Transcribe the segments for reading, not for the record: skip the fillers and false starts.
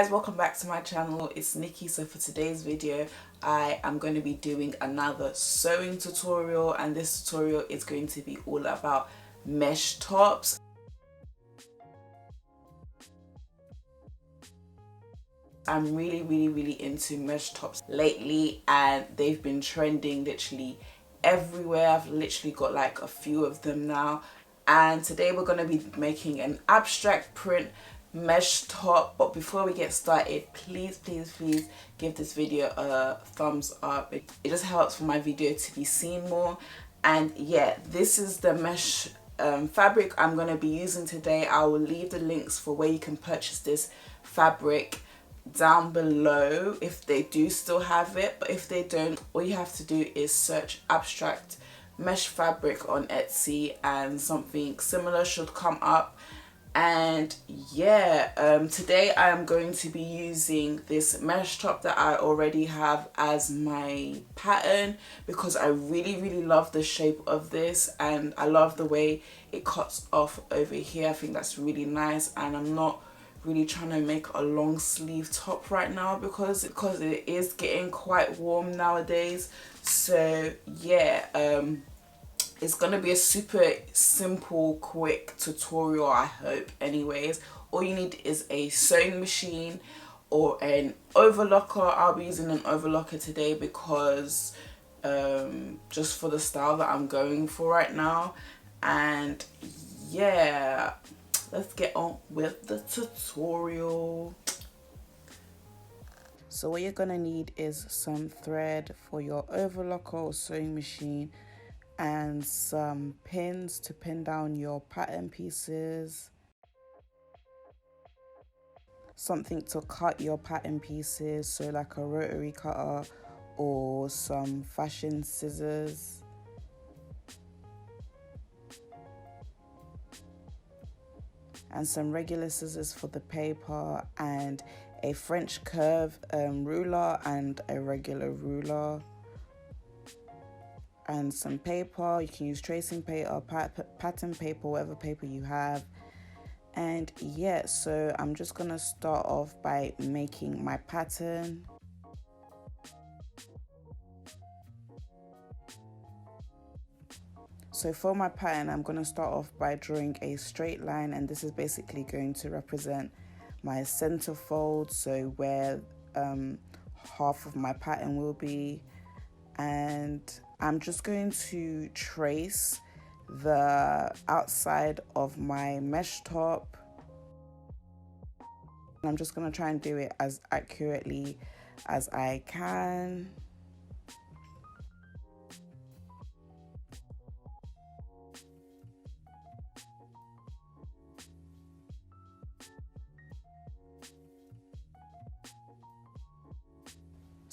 guys, welcome back to my channel. It's Nikki. So for today's video I am going to be doing another sewing tutorial, and this tutorial is going to be all about mesh tops. I'm really into mesh tops lately, and they've been trending literally everywhere. I've literally got like a few of them now, and today we're going to be making an abstract print mesh top. But before we get started, please give this video a thumbs up. It just helps for my video to be seen more. And yeah, this is the mesh fabric I'm going to be using today. I will leave the links for where you can purchase this fabric down below if they do still have it, but if they don't, all you have to do is search abstract mesh fabric on Etsy and something similar should come up. And yeah, today I am going to be using this mesh top that I already have as my pattern because I really love the shape of this, and I love the way it cuts off over here. I think that's really nice, and I'm not really trying to make a long sleeve top right now because it is getting quite warm nowadays. So yeah, it's gonna be a super simple quick tutorial, I hope. Anyways, all you need is a sewing machine or an overlocker. I'll be using an overlocker today because just for the style that I'm going for right now. And yeah, let's get on with the tutorial. So what you're gonna need is some thread for your overlocker or sewing machine, and some pins to pin down your pattern pieces, something to cut your pattern pieces, so like a rotary cutter or some fashion scissors, and some regular scissors for the paper, and a French curve ruler and a regular ruler, and some paper. You can use tracing paper, pattern paper, whatever paper you have. And yeah, so I'm just gonna start off by making my pattern. So for my pattern, I'm going to start off by drawing a straight line, and this is basically going to represent my center fold, so where half of my pattern will be. And I'm just going to trace the outside of my mesh top. I'm just going to try and do it as accurately as I can.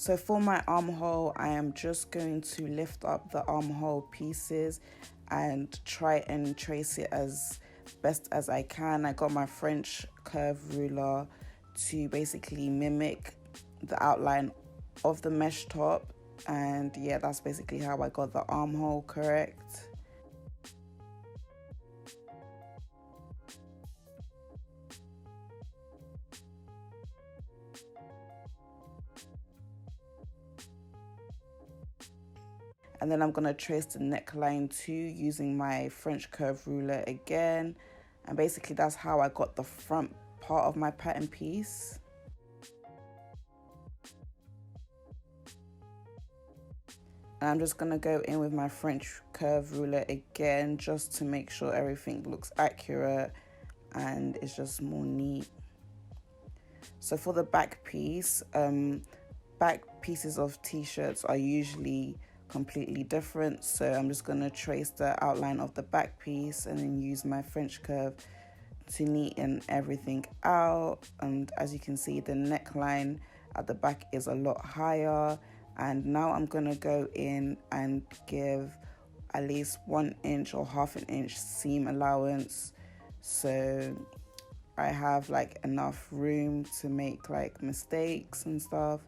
So for my armhole, I am just going to lift up the armhole pieces and try and trace it as best as I can. I got my French curve ruler to basically mimic the outline of the mesh top, and yeah, that's basically how I got the armhole correct. And then I'm going to trace the neckline too using my French curve ruler again. And basically that's how I got the front part of my pattern piece. And I'm just going to go in with my French curve ruler again just to make sure everything looks accurate and it's just more neat. So for the back piece, back pieces of t-shirts are usually completely different, so I'm just going to trace the outline of the back piece and then use my French curve to neaten everything out. And as you can see, the neckline at the back is a lot higher, and now I'm going to go in and give at least 1 inch or half an inch seam allowance, so I have like enough room to make like mistakes and stuff.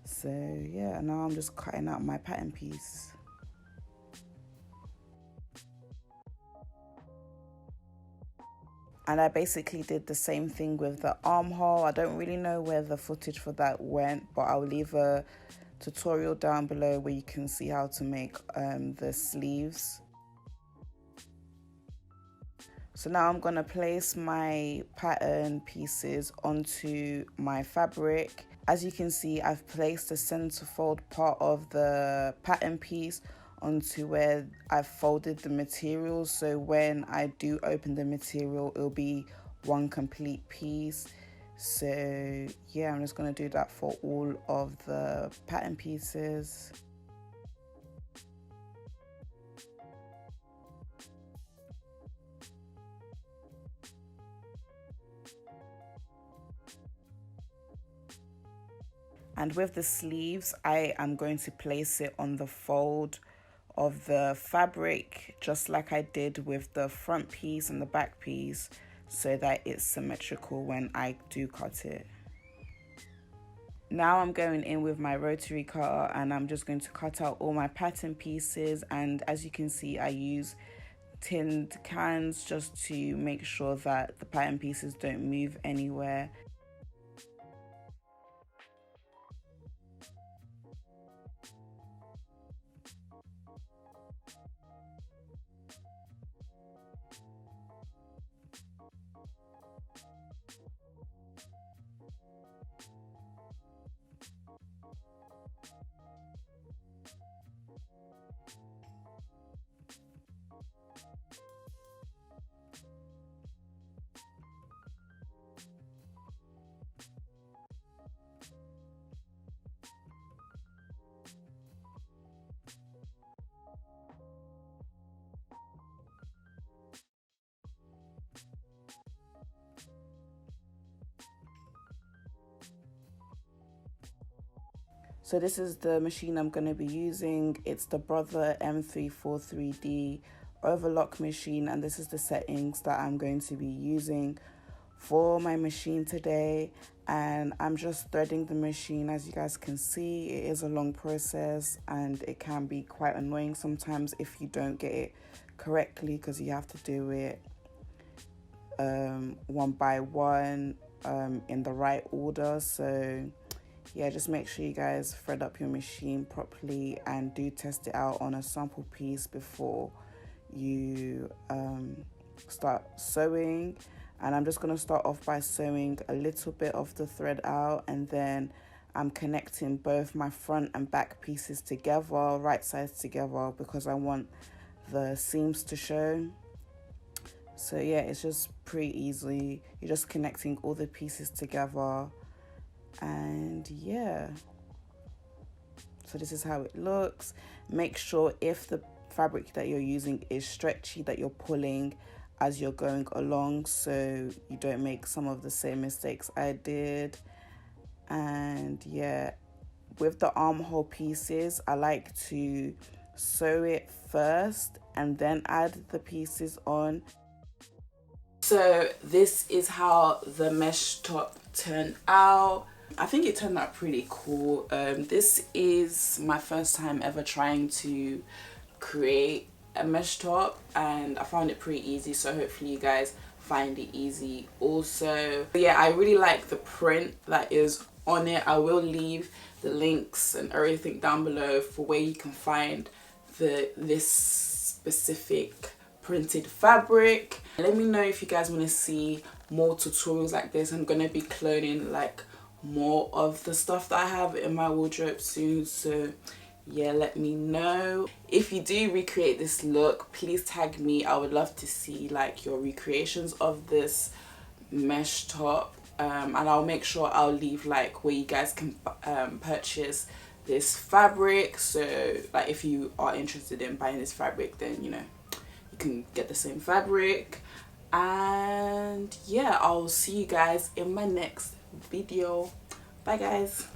So yeah, now I'm just cutting out my pattern piece. And I basically did the same thing with the armhole. I don't really know where the footage for that went, but I'll leave a tutorial down below where you can see how to make the sleeves. So now I'm going to place my pattern pieces onto my fabric. As you can see, I've placed the centerfold part of the pattern piece onto where I've folded the material, so when I do open the material it'll be one complete piece. So yeah, I'm just going to do that for all of the pattern pieces. And with the sleeves, I am going to place it on the fold of the fabric, just like I did with the front piece and the back piece, so that it's symmetrical when I do cut it. Now I'm going in with my rotary cutter and I'm just going to cut out all my pattern pieces. And as you can see, I use tinned cans just to make sure that the pattern pieces don't move anywhere. So this is the machine I'm going to be using. It's the Brother M343D overlock machine, and this is the settings that I'm going to be using for my machine today. And I'm just threading the machine. As you guys can see, it is a long process and it can be quite annoying sometimes if you don't get it correctly, because you have to do it one by one in the right order. So yeah, just make sure you guys thread up your machine properly and do test it out on a sample piece before you start sewing. And I'm just going to start off by sewing a little bit of the thread out, and then I'm connecting both my front and back pieces together, right sides together, because I want the seams to show. So yeah, it's just pretty easy. You're just connecting all the pieces together. And yeah, so this is how it looks. Make sure if the fabric that you're using is stretchy, that you're pulling as you're going along, so you don't make some of the same mistakes I did. And yeah, with the armhole pieces, I like to sew it first and then add the pieces on. So this is how the mesh top turned out. I think it turned out pretty cool. This is my first time ever trying to create a mesh top, and I found it pretty easy, so hopefully you guys find it easy also. But yeah, I really like the print that is on it. I will leave the links and everything down below for where you can find this specific printed fabric. Let me know if you guys want to see more tutorials like this. I'm going to be cloning like more of the stuff that I have in my wardrobe soon, so yeah, let me know. If you do recreate this look, please tag me. I would love to see like your recreations of this mesh top, and I'll make sure I'll leave like where you guys can purchase this fabric. So like if you are interested in buying this fabric, then you know you can get the same fabric. And yeah, I'll see you guys in my next video. Bye guys.